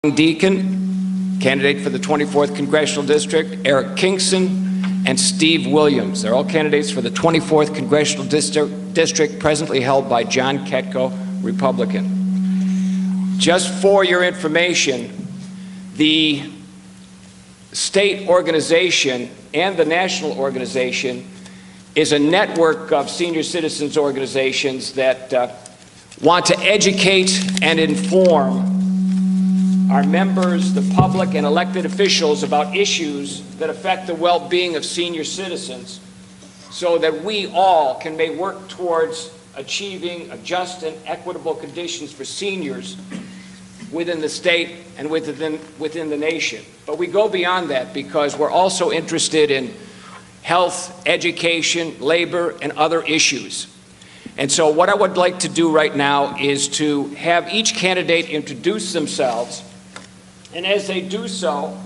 Deacon, candidate for the 24th Congressional District, Eric Kingston, and Steve Williams. They're all candidates for the 24th Congressional District, presently held by John Katko, Republican. Just for your information, the state organization and the national organization is a network of senior citizens organizations that want to educate and inform our members, the public, and elected officials about issues that affect the well-being of senior citizens so that we all can work towards achieving just and equitable conditions for seniors within the state and within the nation. But we go beyond that because we're also interested in health, education, labor, and other issues. And so what I would like to do right now is to have each candidate introduce themselves. And as they do so,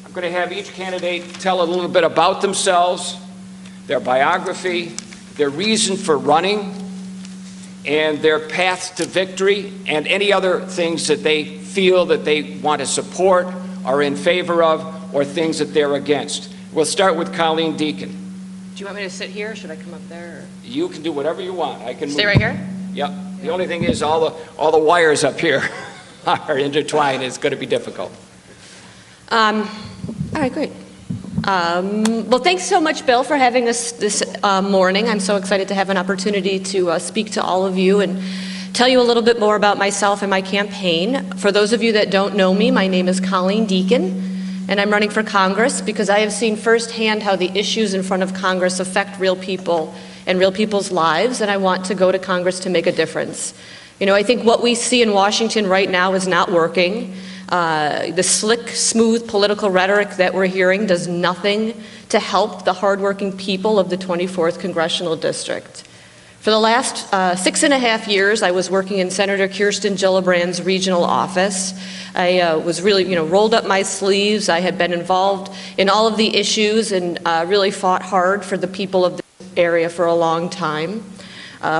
I'm going to have each candidate tell a little bit about themselves, their biography, their reason for running, and their path to victory, and any other things that they feel that they want to support, are in favor of, or things that they're against. We'll start with Colleen Deacon. Do you want me to sit here, or should I come up there? Or? You can do whatever you want. I can stay right here? Yep. The only thing is all the wires up here are intertwined. It's going to be difficult. All right, great. Well, thanks so much, Bill, for having us this morning. I'm so excited to have an opportunity to speak to all of you and tell you a little bit more about myself and my campaign. For those of you that don't know me, my name is Colleen Deacon, and I'm running for Congress because I have seen firsthand how the issues in front of Congress affect real people and real people's lives, and I want to go to Congress to make a difference. You know, I think what we see in Washington right now is not working. The slick, smooth political rhetoric that we're hearing does nothing to help the hardworking people of the 24th Congressional District. For the last 6.5 years, I was working in Senator Kirsten Gillibrand's regional office. I was really, rolled up my sleeves. I had been involved in all of the issues and really fought hard for the people of the area for a long time.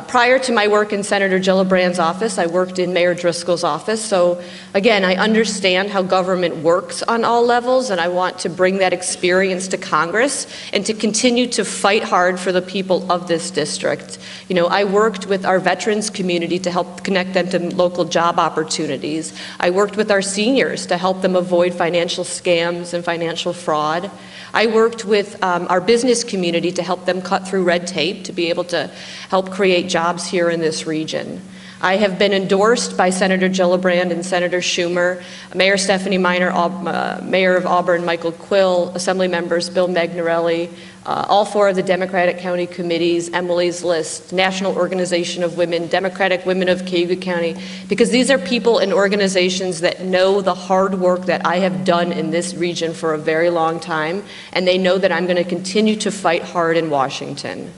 Prior to my work in Senator Gillibrand's office, I worked in Mayor Driscoll's office. So again, I understand how government works on all levels, and I want to bring that experience to Congress and to continue to fight hard for the people of this district. You know, I worked with our veterans community to help connect them to local job opportunities. I worked with our seniors to help them avoid financial scams and financial fraud. I worked with our business community to help them cut through red tape to be able to help create jobs here in this region. I have been endorsed by Senator Gillibrand and Senator Schumer, Mayor Stephanie Miner, Mayor of Auburn Michael Quill, Assembly members Bill Magnarelli, all 4 of the Democratic County Committees, Emily's List, National Organization of Women, Democratic Women of Cayuga County, because these are people and organizations that know the hard work that I have done in this region for a very long time, and they know that I'm going to continue to fight hard in Washington.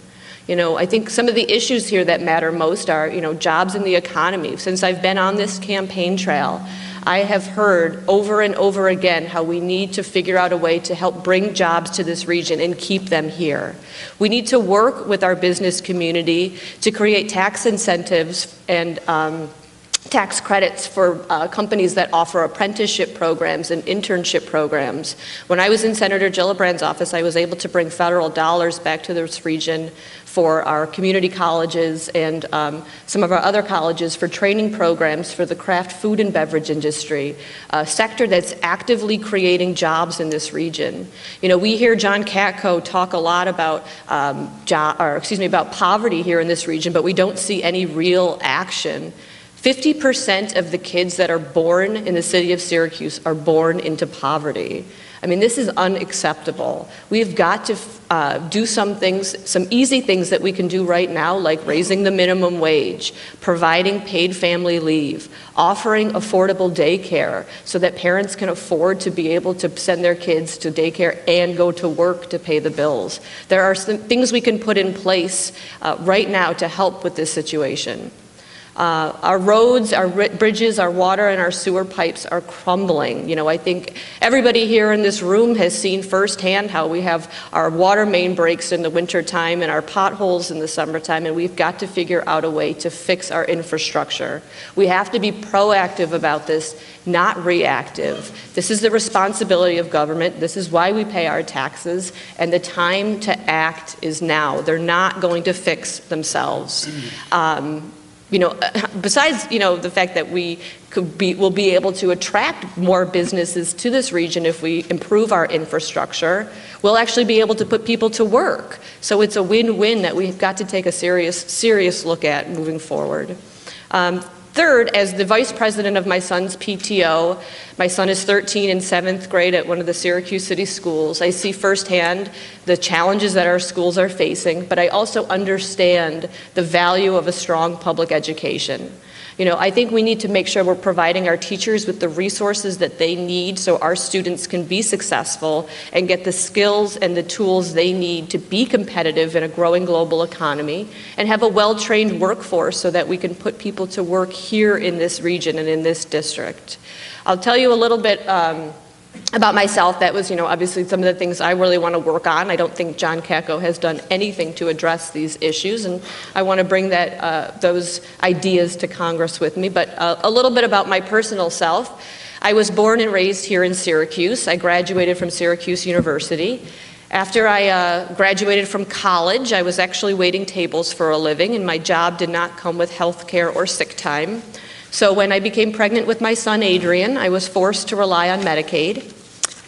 You know, I think some of the issues here that matter most are, jobs in the economy. Since I've been on this campaign trail, I have heard over and over again how we need to figure out a way to help bring jobs to this region and keep them here. We need to work with our business community to create tax incentives and tax credits for companies that offer apprenticeship programs and internship programs. When I was in Senator Gillibrand's office, I was able to bring federal dollars back to this region for our community colleges and some of our other colleges for training programs for the craft food and beverage industry, a sector that's actively creating jobs in this region. You know, we hear John Katko talk a lot about about poverty here in this region, but we don't see any real action. 50% of the kids that are born in the city of Syracuse are born into poverty. I mean, this is unacceptable. We've got to do some things, some easy things that we can do right now, like raising the minimum wage, providing paid family leave, offering affordable daycare so that parents can afford to be able to send their kids to daycare and go to work to pay the bills. There are some things we can put in place right now to help with this situation. Our roads, our bridges, our water, and our sewer pipes are crumbling. You know, I think everybody here in this room has seen firsthand how we have our water main breaks in the wintertime and our potholes in the summertime, and we've got to figure out a way to fix our infrastructure. We have to be proactive about this, not reactive. This is the responsibility of government. This is why we pay our taxes, and the time to act is now. They're not going to fix themselves. You know, besides, you know, the fact that we'll be able to attract more businesses to this region if we improve our infrastructure, we'll actually be able to put people to work. So it's a win-win that we've got to take a serious look at moving forward. Third, as the vice president of my son's PTO, my son is 13 in 7th grade at one of the Syracuse City schools. I see firsthand the challenges that our schools are facing, but I also understand the value of a strong public education. You know, I think we need to make sure we're providing our teachers with the resources that they need so our students can be successful and get the skills and the tools they need to be competitive in a growing global economy, and have a well-trained workforce so that we can put people to work here in this region and in this district. I'll tell you a little bit about myself. That was, you know, obviously some of the things I really want to work on. I don't think John Katko has done anything to address these issues, and I want to bring that those ideas to Congress with me. But a little bit about my personal self. I was born and raised here in Syracuse. I graduated from Syracuse University. After I graduated from college, I was actually waiting tables for a living, and my job did not come with health care or sick time. So when I became pregnant with my son Adrian, I was forced to rely on Medicaid,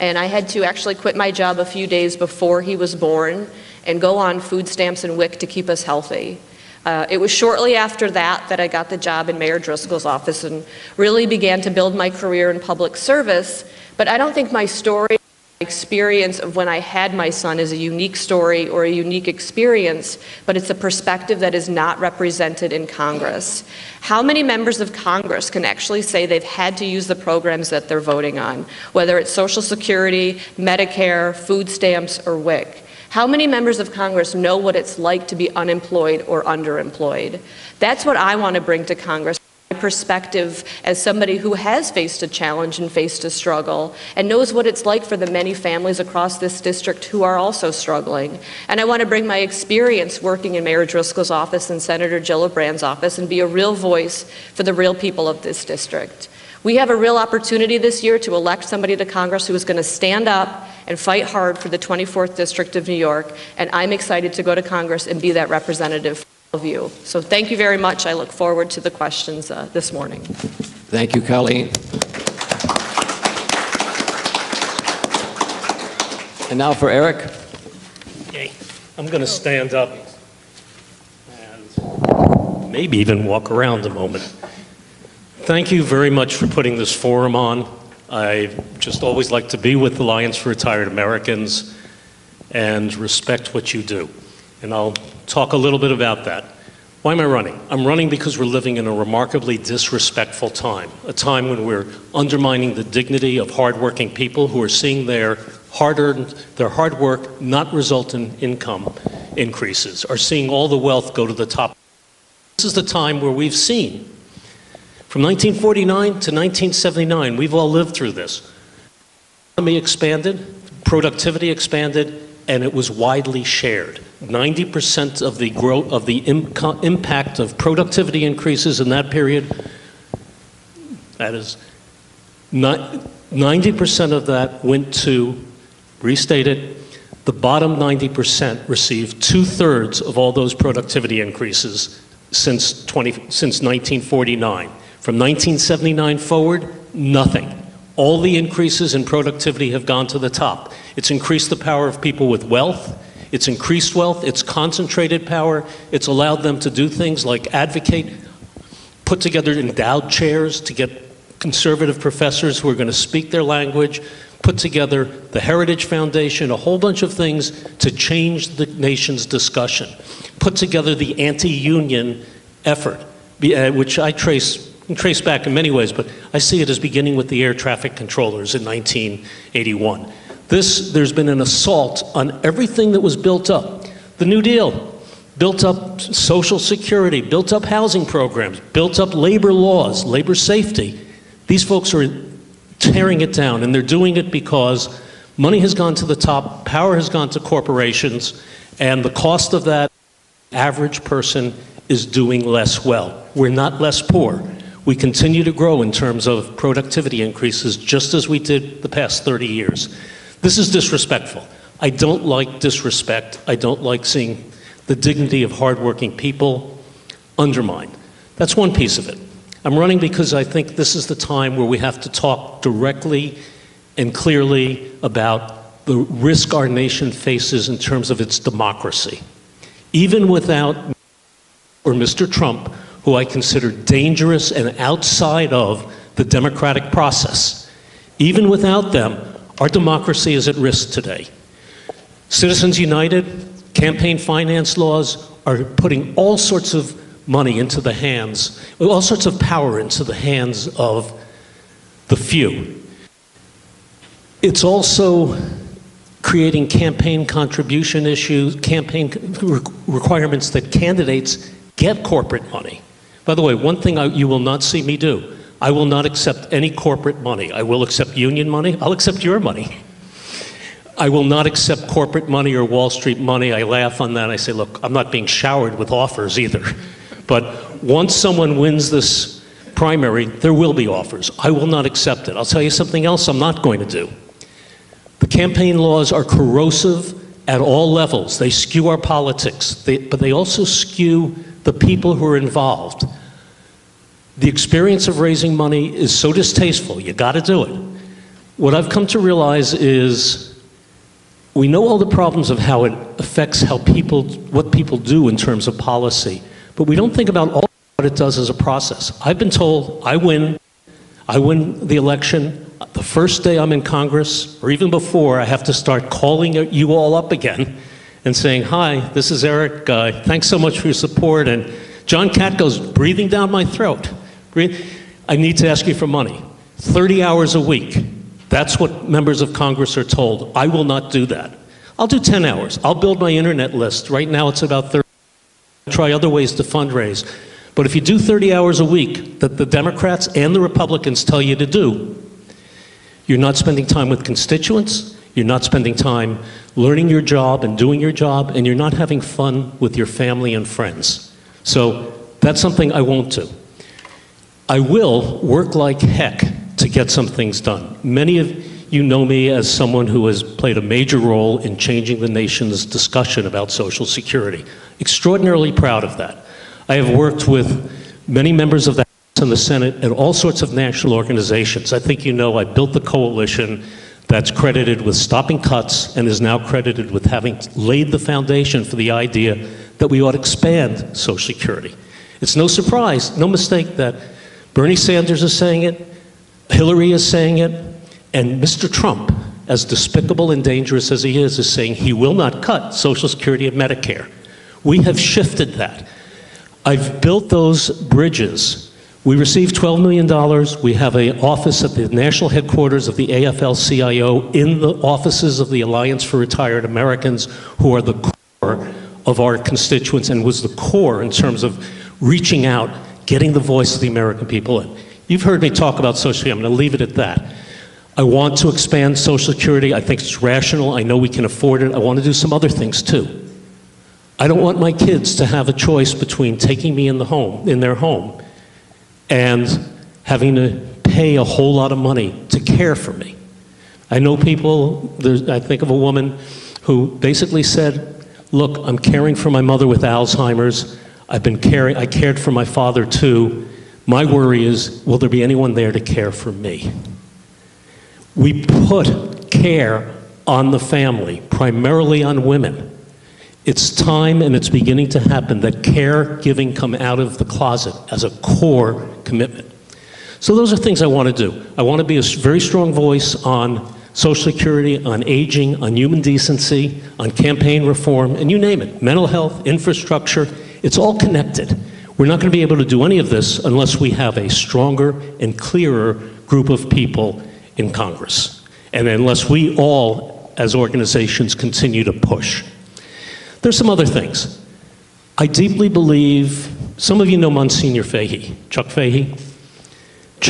and I had to actually quit my job a few days before he was born and go on food stamps and WIC to keep us healthy. It was shortly after that I got the job in Mayor Driscoll's office and really began to build my career in public service. But I don't think my story, experience of when I had my son is a unique story or a unique experience, but it's a perspective that is not represented in Congress. How many members of Congress can actually say they've had to use the programs that they're voting on, whether it's Social Security, Medicare, food stamps, or WIC? How many members of Congress know what it's like to be unemployed or underemployed? That's what I want to bring to Congress. Perspective as somebody who has faced a challenge and faced a struggle and knows what it's like for the many families across this district who are also struggling. And I want to bring my experience working in Mayor Driscoll's office and Senator Gillibrand's office and be a real voice for the real people of this district. We have a real opportunity this year to elect somebody to Congress who is going to stand up and fight hard for the 24th District of New York, and I'm excited to go to Congress and be that representative of you. So thank you very much. I look forward to the questions this morning. Thank you, Colleen. And now for Eric. Okay. I'm going to stand up and maybe even walk around a moment. Thank you very much for putting this forum on. I just always like to be with Alliance for Retired Americans and respect what you do. And I'll talk a little bit about that. Why am I running? I'm running because we're living in a remarkably disrespectful time, a time when we're undermining the dignity of hardworking people who are seeing their hard work not result in income increases, are seeing all the wealth go to the top. This is the time where we've seen, from 1949 to 1979, we've all lived through this. The economy expanded, productivity expanded, and it was widely shared. 90% of the growth of the impact of productivity increases in that period, that is, 90% of that went to, restate it, the bottom 90% received 2/3 of all those productivity increases since 1949. From 1979 forward, nothing. All the increases in productivity have gone to the top. It's increased the power of people with wealth. It's increased wealth. It's concentrated power. It's allowed them to do things like advocate, put together endowed chairs to get conservative professors who are going to speak their language, put together the Heritage Foundation, a whole bunch of things to change the nation's discussion, put together the anti-union effort, which I trace back in many ways, but I see it as beginning with the air traffic controllers in 1981. There's been an assault on everything that was built up. The New Deal, built up Social Security, built up housing programs, built up labor laws, labor safety. These folks are tearing it down, and they're doing it because money has gone to the top, power has gone to corporations, and the cost of that, average person is doing less well. We're not less poor. We continue to grow in terms of productivity increases, just as we did the past 30 years. This is disrespectful. I don't like disrespect. I don't like seeing the dignity of hardworking people undermined. That's one piece of it. I'm running because I think this is the time where we have to talk directly and clearly about the risk our nation faces in terms of its democracy. Even without or Mr. Trump, who I consider dangerous and outside of the democratic process, even without them, our democracy is at risk today. Citizens United, campaign finance laws are putting all sorts of money into the hands, all sorts of power into the hands of the few. It's also creating campaign contribution issues, campaign requirements that candidates get corporate money. By the way, one thing you will not see me do, I will not accept any corporate money. I will accept union money. I'll accept your money. I will not accept corporate money or Wall Street money. I laugh on that. I say, look, I'm not being showered with offers either. But once someone wins this primary, there will be offers. I will not accept it. I'll tell you something else I'm not going to do. The campaign laws are corrosive at all levels. They skew our politics, but they also skew the people who are involved. The experience of raising money is so distasteful. You got to do it. What I've come to realize is we know all the problems of how it affects what people do in terms of policy, but we don't think about all what it does as a process. I've been told I win the election. The first day I'm in Congress, or even before, I have to start calling you all up again and saying, hi, this is Eric, thanks so much for your support. And John Catt goes breathing down my throat. I need to ask you for money. 30 hours a week. That's what members of Congress are told. I will not do that. I'll do 10 hours. I'll build my internet list. Right now it's about 30. I'll try other ways to fundraise. But if you do 30 hours a week that the Democrats and the Republicans tell you to do, you're not spending time with constituents, you're not spending time learning your job and doing your job, and you're not having fun with your family and friends. So that's something I won't do. I will work like heck to get some things done. Many of you know me as someone who has played a major role in changing the nation's discussion about Social Security. Extraordinarily proud of that. I have worked with many members of the House and the Senate and all sorts of national organizations. I think you know I built the coalition that's credited with stopping cuts and is now credited with having laid the foundation for the idea that we ought to expand Social Security. It's no surprise, no mistake that Bernie Sanders is saying it, Hillary is saying it, and Mr. Trump, as despicable and dangerous as he is saying he will not cut Social Security and Medicare. We have shifted that. I've built those bridges. We received $12 million. We have an office at the national headquarters of the AFL-CIO in the offices of the Alliance for Retired Americans, who are the core of our constituents and was the core in terms of reaching out, getting the voice of the American people in. You've heard me talk about Social Security. I'm going to leave it at that. I want to expand Social Security. I think it's rational. I know we can afford it. I want to do some other things too. I don't want my kids to have a choice between taking me in their home, and having to pay a whole lot of money to care for me. I know people, I think of a woman who basically said, look, I'm caring for my mother with Alzheimer's. I cared for my father too. My worry is, will there be anyone there to care for me? We put care on the family, primarily on women. It's time, and it's beginning to happen, that caregiving come out of the closet as a core commitment. So those are things I want to do. I want to be a very strong voice on Social Security, on aging, on human decency, on campaign reform, and you name it, mental health, infrastructure. It's all connected. We're not going to be able to do any of this unless we have a stronger and clearer group of people in Congress, and unless we all, as organizations, continue to push. There's some other things. I deeply believe, some of you know Monsignor Fahey, Chuck Fahey.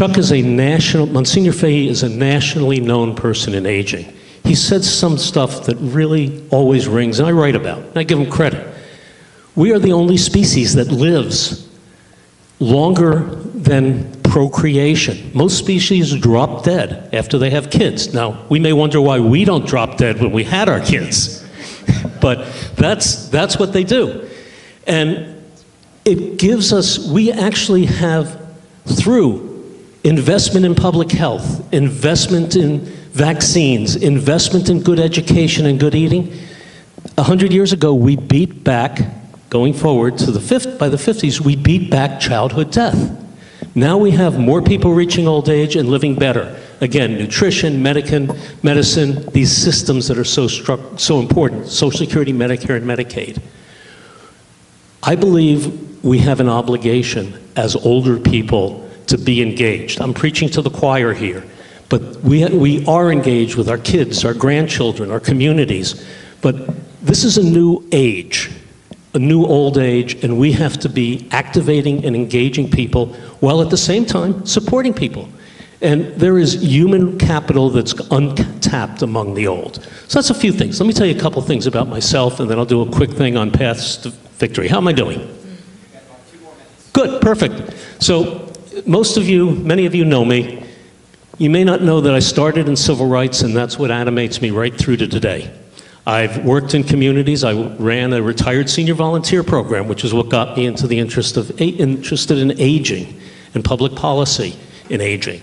Monsignor Fahey is a nationally known person in aging. He said some stuff that really always rings, and I write about, and I give him credit. We are the only species that lives longer than procreation. Most species drop dead after they have kids. Now, we may wonder why we don't drop dead when we had our kids, but that's what they do. And it gives us, we actually have, through investment in public health, investment in vaccines, investment in good education and good eating, 100 years ago, we beat back, going forward to by the 50s, we beat back childhood death. Now we have more people reaching old age and living better. Again, nutrition, medicine, these systems that are so important, Social Security, Medicare, and Medicaid. I believe we have an obligation as older people to be engaged. I'm preaching to the choir here, but we are engaged with our kids, our grandchildren, our communities. But this is a new age, a new old age, and we have to be activating and engaging people while at the same time supporting people. And there is human capital that's untapped among the old. So that's a few things. Let me tell you a couple things about myself, and then I'll do a quick thing on paths to victory. How am I doing? Good, perfect. So many of you know me. You may not know that I started in civil rights, and that's what animates me right through to today. I've worked in communities. I ran a retired senior volunteer program, which is what got me into the interested in aging and public policy in aging.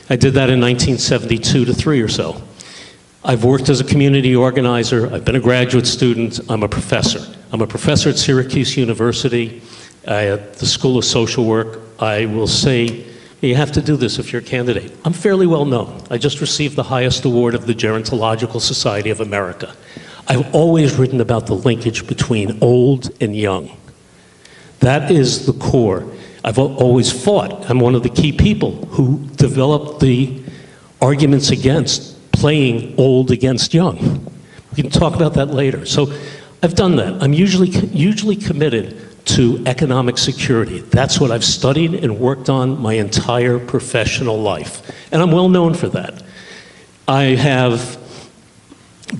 I did that in 1972 to 3 or so. I've worked as a community organizer. I've been a graduate student. I'm a professor. I'm a professor at Syracuse University at the School of Social Work. I will say, you have to do this if you're a candidate. I'm fairly well known. I just received the highest award of the Gerontological Society of America. I've always written about the linkage between old and young. That is the core. I've always fought. I'm one of the key people who developed the arguments against playing old against young. We can talk about that later. So I've done that. I'm usually committed to economic security. That's what I've studied and worked on my entire professional life. And I'm well known for that. I have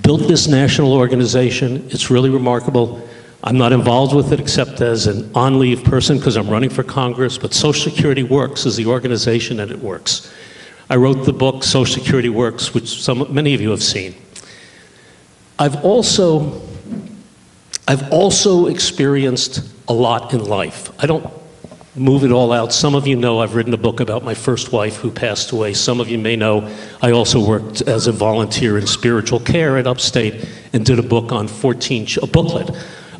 built this national organization. It's really remarkable. I'm not involved with it except as an on-leave person because I'm running for Congress, but Social Security Works is the organization and it works. I wrote the book, Social Security Works, which many of you have seen. I've also experienced a lot in life. I don't move it all out. Some of you know I've written a book about my first wife who passed away. Some of you may know I also worked as a volunteer in spiritual care at Upstate and did a book on a booklet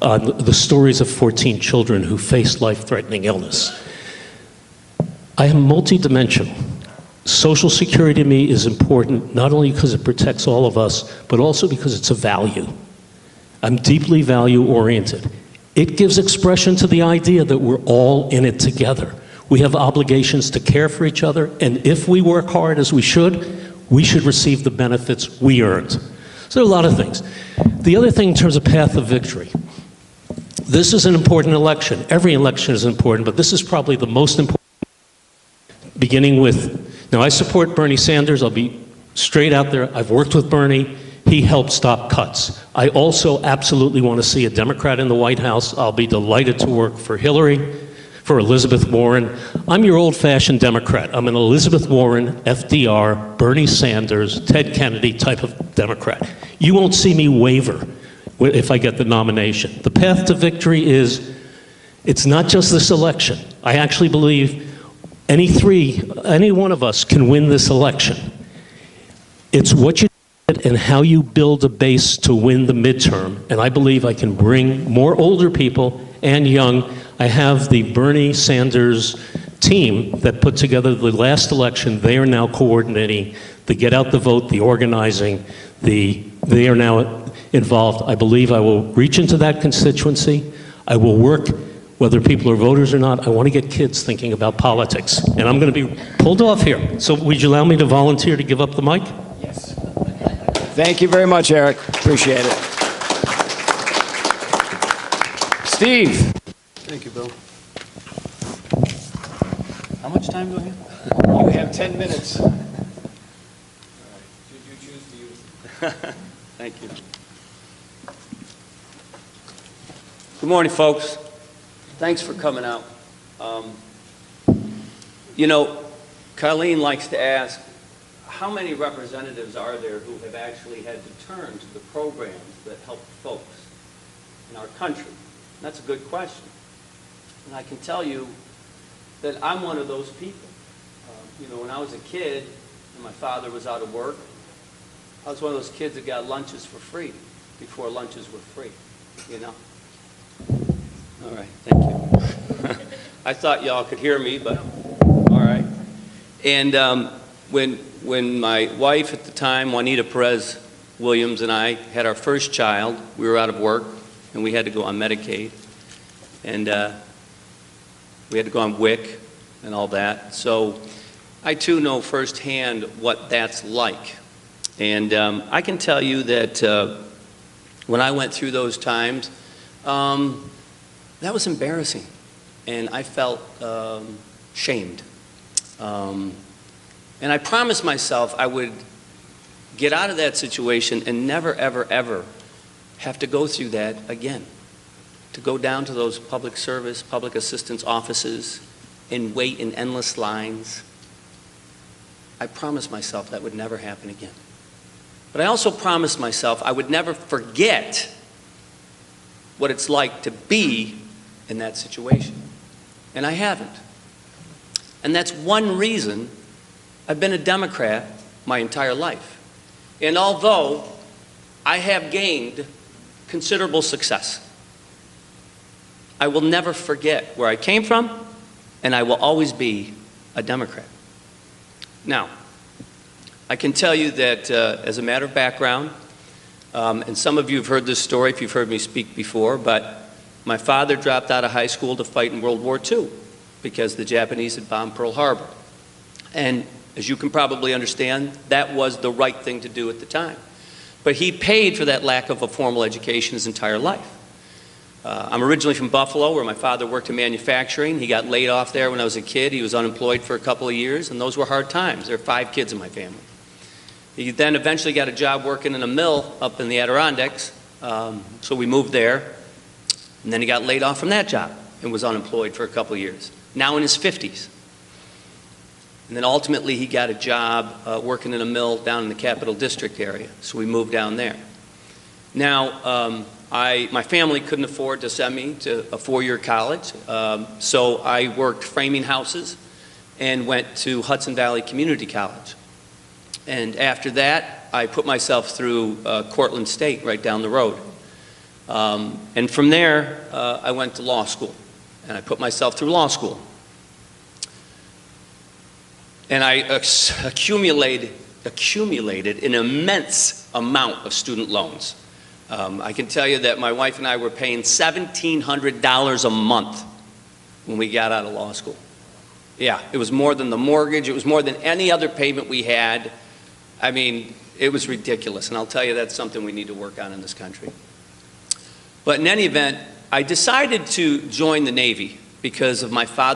on the stories of 14 children who faced life-threatening illness. I am multidimensional. Social Security to me is important, not only because it protects all of us, but also because it's a value. I'm deeply value-oriented. It gives expression to the idea that we're all in it together. We have obligations to care for each other, and if we work hard as we should receive the benefits we earned. So there are a lot of things. The other thing in terms of path of victory, this is an important election. Every election is important, but this is probably the most important, beginning with, now I support Bernie Sanders. I'll be straight out there. I've worked with Bernie. He helped stop cuts. I also absolutely want to see a Democrat in the White House. I'll be delighted to work for Hillary, for Elizabeth Warren. I'm your old-fashioned Democrat. I'm an Elizabeth Warren, FDR, Bernie Sanders, Ted Kennedy type of Democrat. You won't see me waver if I get the nomination. The path to victory is, it's not just this election. I actually believe any one of us can win this election. It's what you did and how you build a base to win the midterm. And I believe I can bring more older people and young. I have the Bernie Sanders team that put together the last election. They are now coordinating the get out the vote, the organizing, they are now involved. I believe I will reach into that constituency. I will work, whether people are voters or not. I want to get kids thinking about politics. And I'm going to be pulled off here. So would you allow me to volunteer to give up the mic? Yes. Thank you very much, Eric. Appreciate it. Steve. Thank you, Bill. How much time do I have? You have 10 minutes. All right. Should you choose to use it? Thank you. Good morning, folks. Thanks for coming out. You know, Colleen likes to ask, how many representatives are there who have actually had to turn to the programs that help folks in our country? And that's a good question. And I can tell you that I'm one of those people. You know, when I was a kid and my father was out of work, I was one of those kids that got lunches for free before lunches were free, you know? All right, thank you. I thought y'all could hear me, but all right. And when my wife at the time, Juanita Perez Williams, and I had our first child, we were out of work and we had to go on Medicaid. And we had to go on WIC and all that. So I too know firsthand what that's like. And I can tell you that when I went through those times, that was embarrassing. And I felt shamed. And I promised myself I would get out of that situation and never, ever, ever have to go through that again. To go down to those public service, public assistance offices and wait in endless lines. I promised myself that would never happen again. But I also promised myself I would never forget what it's like to be in that situation. And I haven't. And that's one reason I've been a Democrat my entire life. And although I have gained considerable success, I will never forget where I came from, and I will always be a Democrat. Now, I can tell you that as a matter of background, and some of you have heard this story if you've heard me speak before, but my father dropped out of high school to fight in World War II because the Japanese had bombed Pearl Harbor. And as you can probably understand, that was the right thing to do at the time. But he paid for that lack of a formal education his entire life. I'm originally from Buffalo, where my father worked in manufacturing. He got laid off there when I was a kid. He was unemployed for a couple of years, and those were hard times. There are 5 kids in my family. He then eventually got a job working in a mill up in the Adirondacks, so we moved there. And then he got laid off from that job and was unemployed for a couple of years, now in his 50s. And then ultimately he got a job working in a mill down in the Capital District area, so we moved down there. Now, my family couldn't afford to send me to a 4-year college, so I worked framing houses and went to Hudson Valley Community College. And after that, I put myself through Cortland State right down the road. And from there, I went to law school, and I put myself through law school. And I accumulated an immense amount of student loans. I can tell you that my wife and I were paying $1,700 a month when we got out of law school. Yeah, it was more than the mortgage. It was more than any other payment we had. I mean, it was ridiculous, and I'll tell you that's something we need to work on in this country. But in any event, I decided to join the Navy because of my father.